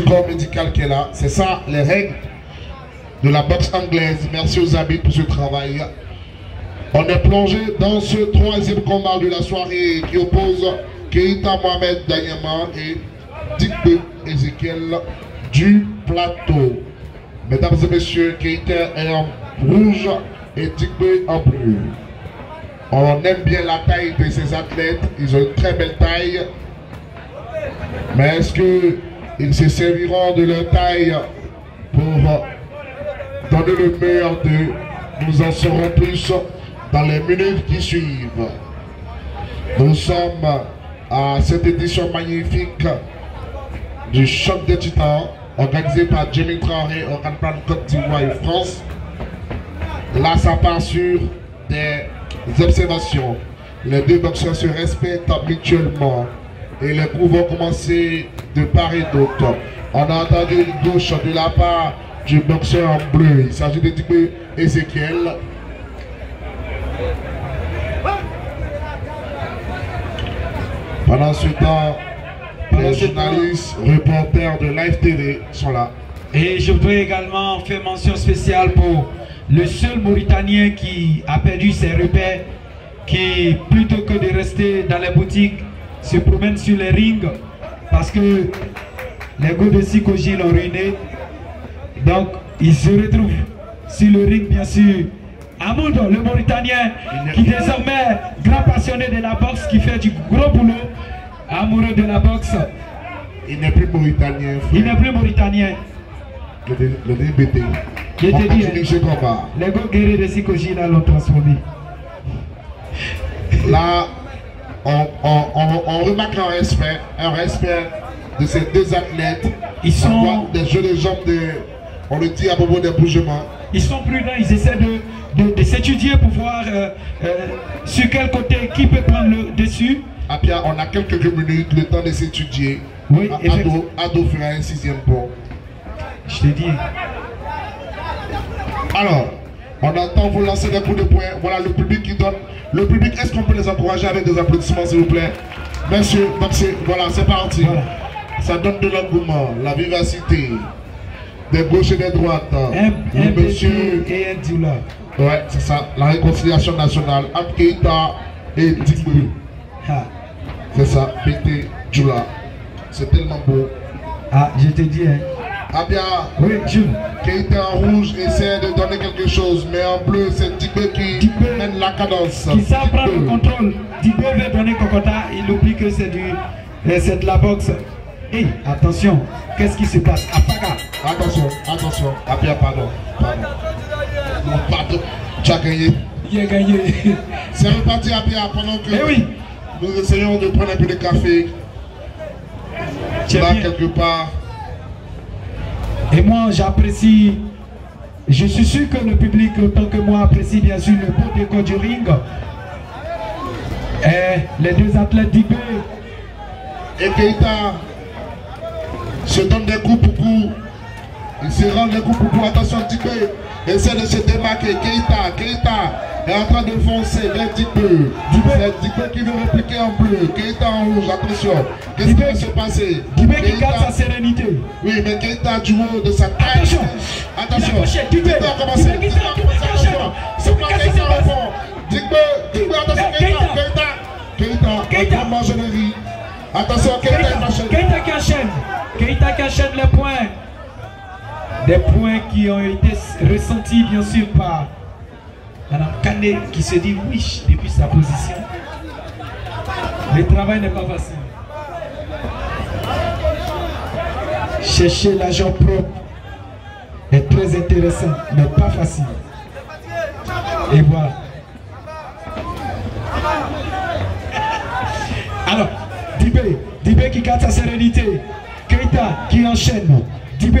corps médical qui est là. C'est ça, les règles de la boxe anglaise. Merci aux amis pour ce travail. On est plongé dans ce troisième combat de la soirée qui oppose Keita Mohamed Danyama et Digbe Ezekiel du plateau. Mesdames et messieurs, Keita est en rouge et Digbe en bleu. On aime bien la taille de ces athlètes, ils ont une très belle taille. Mais est-ce qu'ils se serviront de leur taille pour donner le meilleur d'eux? Nous en saurons plus dans les minutes qui suivent. Nous sommes à cette édition magnifique du Choc des Titans, organisé par Jamie Traoré, Organ Côte d'Ivoire et France. Là, ça part sur des observations. Les deux boxeurs se respectent mutuellement et les coups vont commencer de part et d'autre. On a entendu une gauche de la part du boxeur en bleu. Il s'agit de Digbe Ezekiel. Pendant ce temps, les journalistes, reporters de Live TV sont là. Et je voudrais également faire mention spéciale pour le seul Mauritanien qui a perdu ses repères, qui plutôt que de rester dans les boutiques, se promène sur les rings parce que les gars de Sikoji l'ont ruiné. Donc il se retrouve sur le ring, bien sûr. Amoud, le Mauritanien, qui désormais grand passionné de la boxe, qui fait du gros boulot, amoureux de la boxe. Il n'est plus Mauritanien. Il n'est plus Mauritanien. Le DBT. Je te dis, les gars guerriers de Sikoji l'ont transformé. Là, on remarque un respect de ces deux athlètes. Ils sont des jeux de jambes, on le dit à propos des bougements. Ils sont prudents, ils essaient de s'étudier pour voir sur quel côté qui peut prendre le dessus. Apia, on a quelques minutes, le temps de s'étudier. Oui, Ado fera un 6e pont. Je te dis. Alors, on entend vous lancer des coups de poing. Voilà le public qui donne. Le public, est-ce qu'on peut les encourager avec des applaudissements, s'il vous plaît? Monsieur, voilà, c'est parti. Voilà. Ça donne de l'engouement, la vivacité. Des gauches et des droites. Un monsieur et un Dioula. Ouais, c'est ça. La réconciliation nationale entre Keita et Digbe. C'est ça, BT Dioula. C'est tellement beau. Ah, je te dis, hein. Ah bien, oui, Jules. Keita en rouge essaie de donner quelque chose, mais en bleu, c'est Digbe qui mène la cadence. Qui sait prendre le contrôle. Digbe veut donner Kokota, il oublie que c'est de la boxe. Hé, hey, attention, qu'est-ce qui se passe? Apaga. Attention. Apia, pardon. Non, pardon. Tu as gagné. Il a gagné. C'est reparti, Apia, pendant que oui. Nous essayons de prendre un peu de café. Là, quelque part. Et moi, j'apprécie. Je suis sûr que le public, autant que moi, apprécie bien sûr le beau décor du ring. Et les deux athlètes Digbe et Keita se donnent des coups pour coups. Ils se rendent des coups pour coups. Attention, Digbe essaie de se démarquer. Keita est en train de foncer vers Digbe. C'est Digbe qui veut répliquer en bleu. Keita en rouge. Attention. Qu'est-ce qui va se passer? Digbe qui garde sa sérénité. Oui, mais Keita du haut de sa taille. Attention. Digbe a commencé. C'est pas Keita au fond. Digbe, attention. Keita, en manger. Attention, Keita qui enchaîne les points. Des points qui ont été ressentis bien sûr par Madame Kane qui se dit oui depuis sa position. Le travail n'est pas facile. Chercher l'argent propre est très intéressant, mais pas facile. Et voilà. Alors, Digbe qui garde sa sérénité. Keita qui enchaîne. Digbe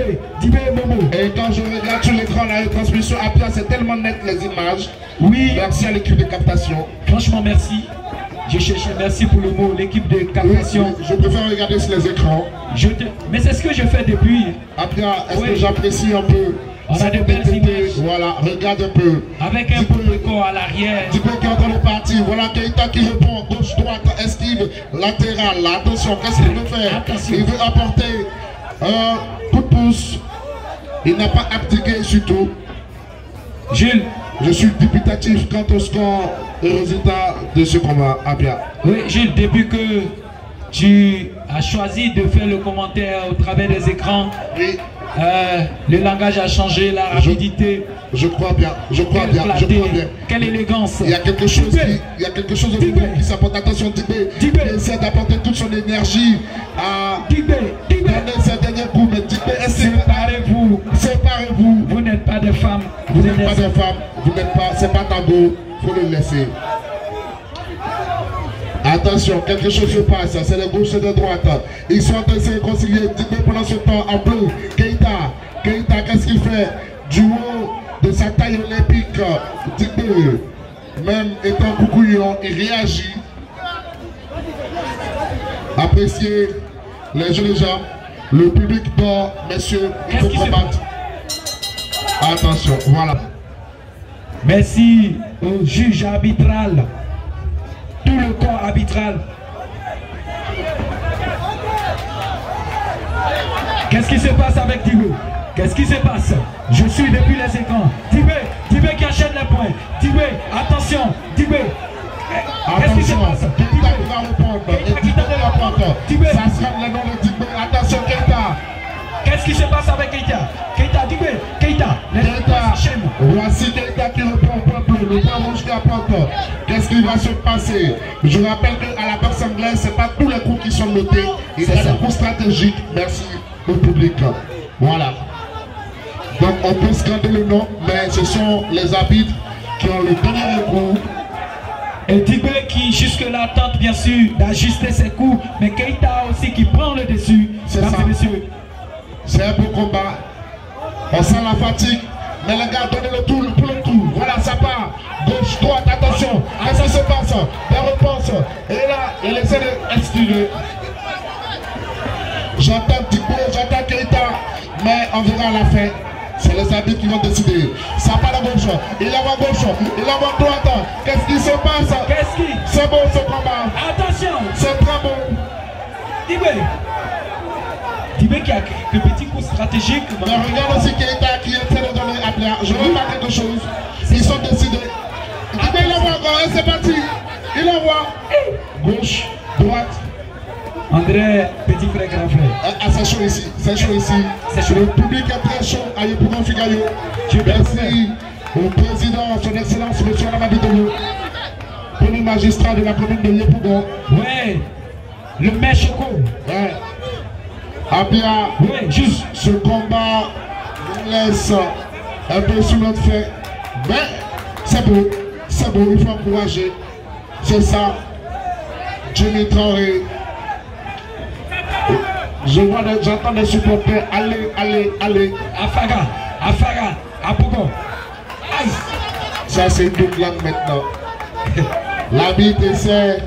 Momo. Et quand je regarde sur l'écran la retransmission, Apia, c'est tellement net les images. Oui. Merci à l'équipe de captation. Franchement, merci. Je cherchais merci pour le mot, l'équipe de captation. Oui, je préfère regarder sur les écrans. Mais c'est ce que je fais depuis. Apia, est-ce que j'apprécie un peu? On a de belles images. Voilà, regarde un peu. Avec un peu de corps à l'arrière. Digbe qui est en train de partir. Voilà Keita qui répond. Gauche, droite, esquive, latérale. Attention, qu'est-ce qu'il veut faire? Attention. Il veut apporter coup de pouce. Il n'a pas abdiqué surtout. Jules. Je suis dubitatif quant au score et résultat de ce combat. Abia. Oui, Jules, depuis que tu as choisi de faire le commentaire au travers des écrans, oui. Le langage a changé, la rapidité. Je crois bien, je crois bien, je crois bien. Quelle élégance. Il y a quelque chose au niveau qui s'apporte. Attention, Dibé essaie d'apporter toute son énergie à donner ses derniers coups. Mais Dibé, séparez-vous. Séparez-vous. Vous n'êtes pas des femmes. Vous n'êtes pas des femmes. Vous n'êtes pas, c'est pas tabou. Il faut le laisser. Attention, quelque chose se passe, c'est de gauche et de droite. Ils sont en train de se réconcilier. Dibé pendant ce temps en bleu. Keita, qu'est-ce qu'il fait? Du haut de sa taille olympique, Dibé, même étant coucouillon, il réagit. Appréciez les jeunes gens. Le public dort, messieurs, il faut combattre. Attention, voilà. Merci au juge arbitral. Tout le corps arbitral. Qu'est-ce qui se passe avec Dibé? Qu'est-ce qui se passe? Je suis depuis les écrans. Dibé qui achète les points. Dibé, attention. Dibé. Qu'est-ce qui se passe? Keita qui va répondre. Dibé va répondre. Ça sera le nom de Dibé. Attention, Keita. Qu'est-ce qui se passe avec Keita? Dibé, Keita. Voici Keita qui répond au point bleu, le point rouge qui apporte. Qu'est-ce qui va se passer? Je rappelle qu'à la boxe anglaise, ce n'est pas tous les coups qui sont notés. Il y a des coups stratégiques. Merci au public. Voilà. Donc on peut scander le nom, mais ce sont les arbitres qui ont le dernier coup. Et Dibé qui jusque-là tente bien sûr d'ajuster ses coups, mais Keita aussi qui prend le dessus. C'est ça. Messieurs. C'est un beau combat. On sent la fatigue. Mais les gars, donnez le tour pour le tour. Voilà, ça part. Gauche, droite, attention. Qu'est-ce qui se passe? La réponse. Et là, il essaie d'exclure. J'entends Dibé, j'entends Keita. Mais on verra à la fin. C'est les arbitres qui vont décider. Ça part à gauche. Il envoie gauche. Il envoie droite. Qu'est-ce qui se passe? C'est beau ce combat. Attention. C'est très beau. Dibé qui a quelques petits coups stratégiques. Mais regarde aussi Keita qui essaie de donner à Bia. Je veux pas quelque chose. Ils sont décidés. Dibé il envoie encore et c'est parti. Il envoie. Gauche, droite. André, petit frère, grand frère. Ah, c'est chaud ici. C'est chaud ici. C'est chaud. Le public est très chaud à Yopougon Figayo. Merci au président, son excellence, M. Alamabidolo, premier magistrat de la commune de Yopougon. Ouais. Le maire Choco. Ouais. Abia, ouais, juste ce combat nous laisse un peu sous notre fait. Mais c'est beau, il faut encourager. C'est ça. Jimmy Traoré. J'entends des supporters. Allez. Afaga, Apougon. Aïe. Ça c'est une double langue maintenant. L'arbitre essaie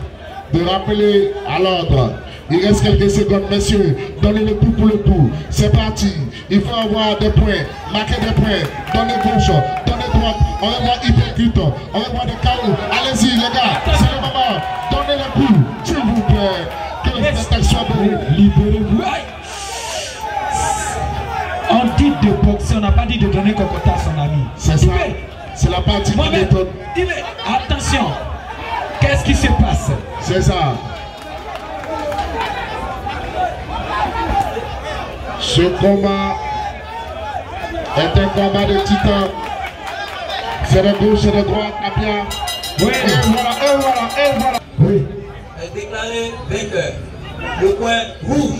de rappeler à l'ordre. Il reste quelques secondes, messieurs. Donnez le tout pour le tout. C'est parti. Il faut avoir des points. Marquer des points. Donnez gauche. Donnez droite. On va voir hypercute. On va voir des chaos. Allez-y, les gars. C'est le moment. Donnez le coup. S'il vous plaît. Que les attaques soient bonnes. Libérez-vous. On dit de boxer. On n'a pas dit de donner cocotte à son ami. C'est ça. C'est la partie qui m'étonne. Attention. Qu'est-ce qui se passe? C'est ça. Ce combat est un combat de titans. C'est de gauche et de droite, à bien. Oui. Et voilà. Oui. Déclaré vainqueur. Le coin rouge.